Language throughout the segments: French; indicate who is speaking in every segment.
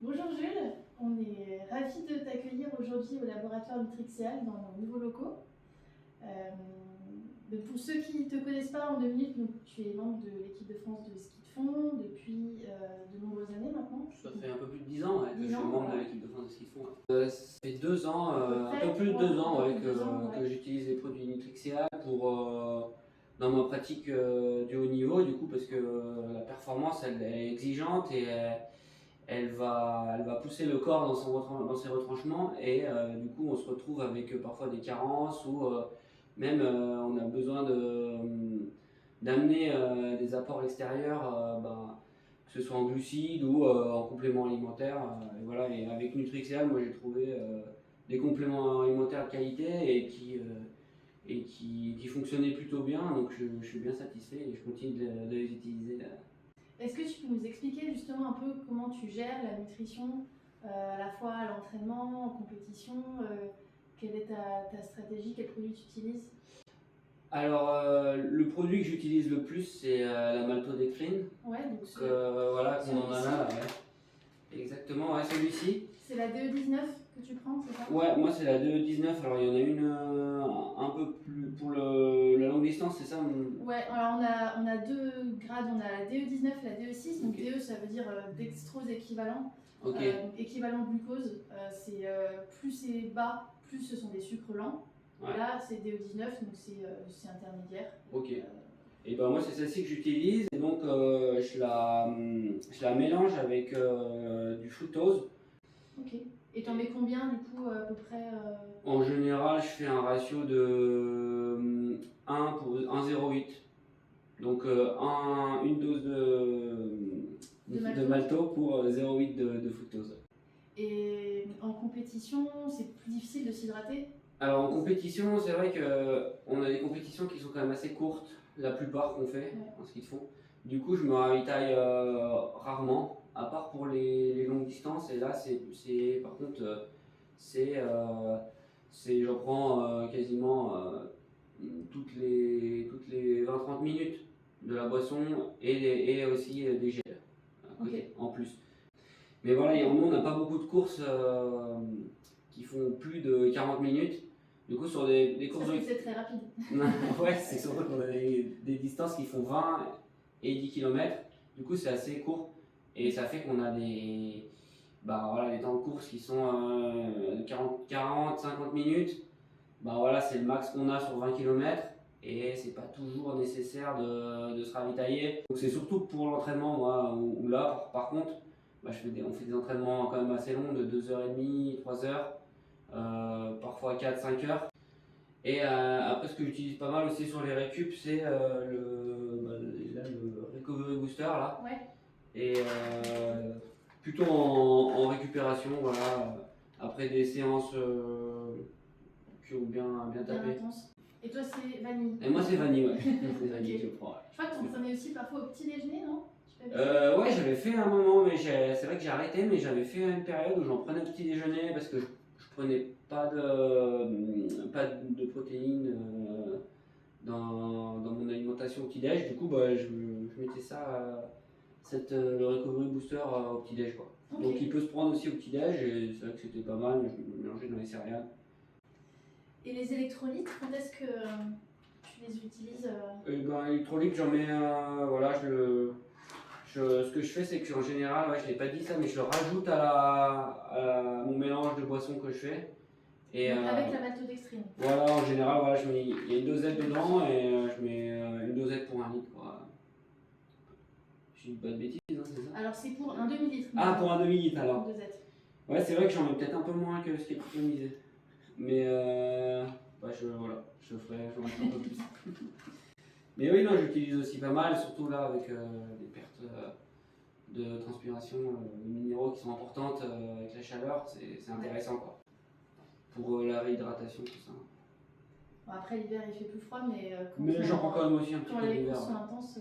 Speaker 1: Bonjour Jules, on est ravis de t'accueillir aujourd'hui au laboratoire Nutrixial dans nos nouveaux locaux. Pour ceux qui ne te connaissent pas en 2 minutes, donc, tu es membre de l'équipe de France de ski de fond depuis de nombreuses années maintenant.
Speaker 2: Ça fait un peu plus de 10 ans que je suis membre de l'équipe de France de ski de fond. Ça fait 2 ans, un peu plus de 2 ans que j'utilise les produits Nutrixial pour, dans ma pratique du haut niveau, du coup, parce que la performance elle est exigeante et elle va pousser le corps dans ses retranchements et du coup on se retrouve avec parfois des carences ou même on a besoin d'amener des apports extérieurs, que ce soit en glucides ou en compléments alimentaires. Et voilà, et avec Nutrixial, moi j'ai trouvé des compléments alimentaires de qualité et qui fonctionnaient plutôt bien, donc je suis bien satisfait et je continue de les utiliser.
Speaker 1: Est-ce que tu peux nous expliquer justement un peu comment tu gères la nutrition, à la fois à l'entraînement, en compétition, quelle est ta stratégie, quels produits tu utilises?
Speaker 2: Alors, le produit que j'utilise le plus, c'est la maltodextrine.
Speaker 1: Ouais, donc
Speaker 2: voilà, qu'on en a là. Ouais. Exactement, ouais, celui-ci.
Speaker 1: C'est la DE19 que tu prends, c'est ça?
Speaker 2: Ouais, moi c'est la DE19. Alors, il y en a une un peu plus pour la longue distance, c'est ça?
Speaker 1: Ouais, alors on a deux grades, on a la DE19 et la DE6. Donc DE ça veut dire dextrose équivalent, donc équivalent glucose. Plus c'est bas, plus ce sont des sucres lents. Ouais. Là c'est DE19, donc c'est intermédiaire.
Speaker 2: Ok. Et ben moi c'est celle-ci que j'utilise et donc je la mélange avec du fructose.
Speaker 1: Ok. Et t'en mets combien du coup à peu près
Speaker 2: En général je fais un ratio de 1 pour 1,08. Donc une dose de malto pour 0,8 de fructose.
Speaker 1: Et en compétition, c'est plus difficile de s'hydrater?
Speaker 2: Alors en compétition, c'est vrai qu'on a des compétitions qui sont quand même assez courtes, la plupart qu'on fait en ski de fond. Du coup, je me ravitaille rarement, à part pour les longues distances. Et là, par contre, j'en prends quasiment toutes les 20-30 minutes de la boisson et aussi des gels à côté, en plus. Mais voilà, nous, on n'a pas beaucoup de courses qui font plus de 40 minutes. Du coup, sur des courses.
Speaker 1: C'est très rapide.
Speaker 2: Ouais, c'est surtout qu'on a des distances qui font 20 et 10 km. Du coup, c'est assez court. Et ça fait qu'on a des temps de course qui sont 40-50 minutes. Voilà, c'est le max qu'on a sur 20 km. Et c'est pas toujours nécessaire de se ravitailler. Donc, c'est surtout pour l'entraînement, moi, où là, par contre, on fait des entraînements quand même assez longs de 2h30, 3h, parfois 4-5 heures. Et après, ce que j'utilise pas mal aussi sur les récup, c'est le Recovery Booster là.
Speaker 1: Ouais.
Speaker 2: Et plutôt en récupération, voilà, après des séances qui ont bien tapé.
Speaker 1: Intense. Et toi, c'est vanille?
Speaker 2: Et moi, c'est vanille, ouais. C'est vanille que je prends. Ouais.
Speaker 1: Je crois que tu en prenais aussi parfois au petit déjeuner, non?
Speaker 2: Ouais, j'avais fait un moment, mais c'est vrai que j'ai arrêté, mais j'avais fait une période où j'en prenais au petit déjeuner parce que je prenais pas de protéines dans mon alimentation au petit déj. Du coup, je mettais ça, le Recovery Booster au petit déj, quoi. Okay. Donc il peut se prendre aussi au petit déj et c'est vrai que c'était pas mal, mais je me mélangeais dans les céréales.
Speaker 1: Et les électrolytes, quand est-ce que tu les utilises
Speaker 2: Électrolytes, j'en mets, ce que je fais, c'est qu'en général, je l'ai pas dit ça, mais je le rajoute à mon mélange de boissons que je fais. Et,
Speaker 1: donc avec la maltodextrine.
Speaker 2: Voilà, en général, il y a une dosette dedans et je mets une dosette pour 1 litre. Quoi. Je dis pas de bêtises, hein, c'est ça?
Speaker 1: Alors c'est pour un demi-litre.
Speaker 2: Ah, pour un demi-litre alors.
Speaker 1: Une dosette. Ouais,
Speaker 2: c'est vrai que j'en mets peut-être un peu moins que ce qui est préconisé. Mais j'en ferai un peu plus. Mais oui, non, j'utilise aussi pas mal, surtout là avec des pertes de transpiration, les minéraux qui sont importantes avec la chaleur, c'est intéressant quoi. Pour la réhydratation, tout ça.
Speaker 1: Bon, après l'hiver il fait plus froid, mais
Speaker 2: j'en prends quand même aussi un petit peu l'hiver.
Speaker 1: Quand les courses sont intenses,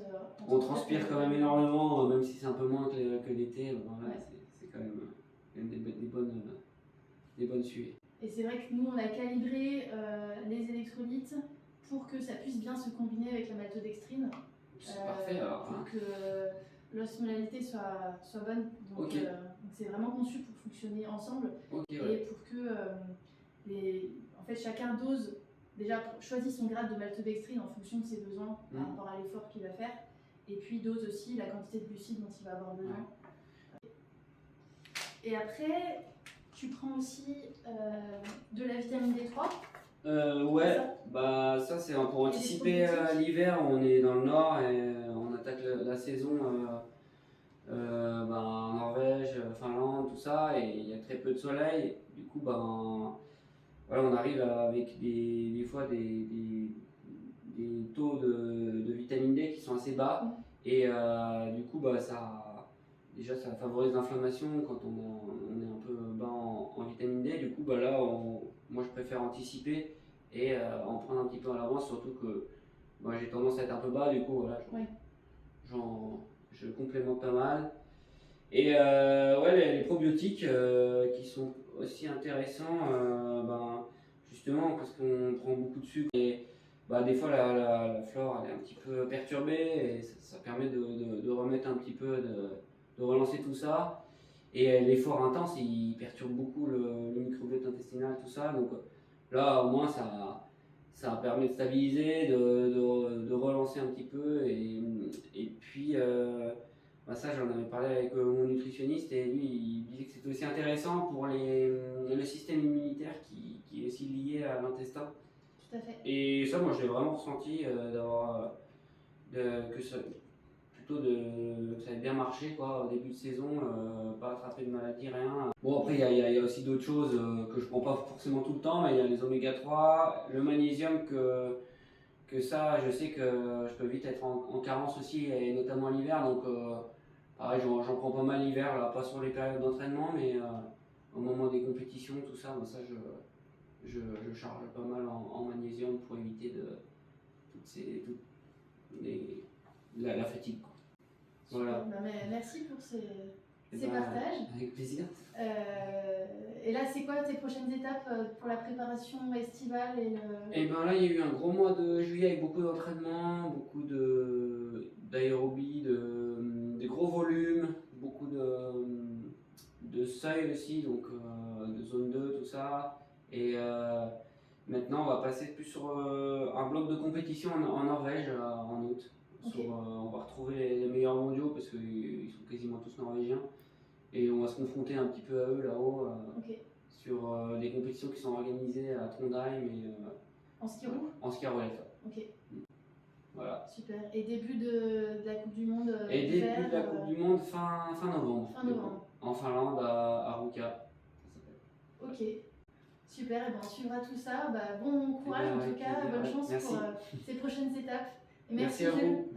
Speaker 2: on transpire quand même énormément, même si c'est un peu moins que l'été. C'est quand même des bonnes suées.
Speaker 1: Et c'est vrai que nous on a calibré les électrolytes pour que ça puisse bien se combiner avec la maltodextrine.
Speaker 2: C'est parfait alors.
Speaker 1: Pour que l'osmolalité soit bonne. Donc, Donc c'est vraiment conçu pour fonctionner ensemble et pour que en fait, chacun dose, déjà choisit son grade de maltodextrine en fonction de ses besoins par rapport à l'effort qu'il va faire, et puis dose aussi la quantité de glucides dont il va avoir besoin. Et après, tu prends aussi de la vitamine D3.
Speaker 2: Ouais, bah ça c'est pour anticiper l'hiver. On est dans le nord et on attaque la saison en Norvège, Finlande, tout ça, et il y a très peu de soleil. Du coup, voilà, on arrive avec des fois des taux de vitamine D qui sont assez bas, et du coup, déjà ça favorise l'inflammation quand on est un peu bas en vitamine D. Du coup, là, moi je préfère anticiper et en prendre un petit peu à l'avance, surtout que j'ai tendance à être un peu bas, du coup, voilà, je complémente pas mal. Et les probiotiques qui sont aussi intéressants, justement parce qu'on prend beaucoup de sucre et des fois la flore elle est un petit peu perturbée et ça permet de remettre un petit peu, de relancer tout ça. Et l'effort intense il perturbe beaucoup le microbiote intestinal, tout ça. Donc là au moins ça permet de stabiliser, de relancer un petit peu et puis ça j'en avais parlé avec mon nutritionniste et lui il disait que c'était aussi intéressant pour le système immunitaire qui est aussi lié à l'intestin.
Speaker 1: Tout à fait.
Speaker 2: Et ça moi je l'ai vraiment ressenti que ça ait bien marché quoi, au début de saison, pas attraper de maladie, rien. Bon après il y a aussi d'autres choses que je prends pas forcément tout le temps, mais il y a les oméga 3, le magnésium que ça je sais que je peux vite être en carence aussi, et notamment l'hiver, donc pareil j'en prends pas mal l'hiver, là, pas sur les périodes d'entraînement, mais au moment des compétitions, tout ça, ça je charge pas mal en magnésium pour éviter la fatigue quoi. Voilà.
Speaker 1: Merci pour ces partages.
Speaker 2: Avec plaisir.
Speaker 1: Et là, c'est quoi tes prochaines étapes pour la préparation estivale
Speaker 2: Et là, il y a eu un gros mois de juillet avec beaucoup d'entraînement, beaucoup d'aérobie, des gros volumes, beaucoup de seuil aussi, donc de zone 2, tout ça. Et maintenant, on va passer plus sur un bloc de compétition en Norvège en août. On va retrouver les meilleurs mondiaux parce qu'ils sont quasiment tous norvégiens. Et on va se confronter un petit peu à eux là-haut sur des compétitions qui sont organisées à Trondheim.
Speaker 1: En ski roue ?
Speaker 2: En ski à roulette.
Speaker 1: Ok.
Speaker 2: Voilà.
Speaker 1: Super. Et début de la Coupe du Monde
Speaker 2: Et début de la Coupe du Monde fin novembre.
Speaker 1: Fin novembre.
Speaker 2: En Finlande, à Ruka.
Speaker 1: Ok. Super, et on suivra tout ça. Bon courage en tout cas, bonne chance pour ces prochaines étapes. Et merci
Speaker 2: à vous.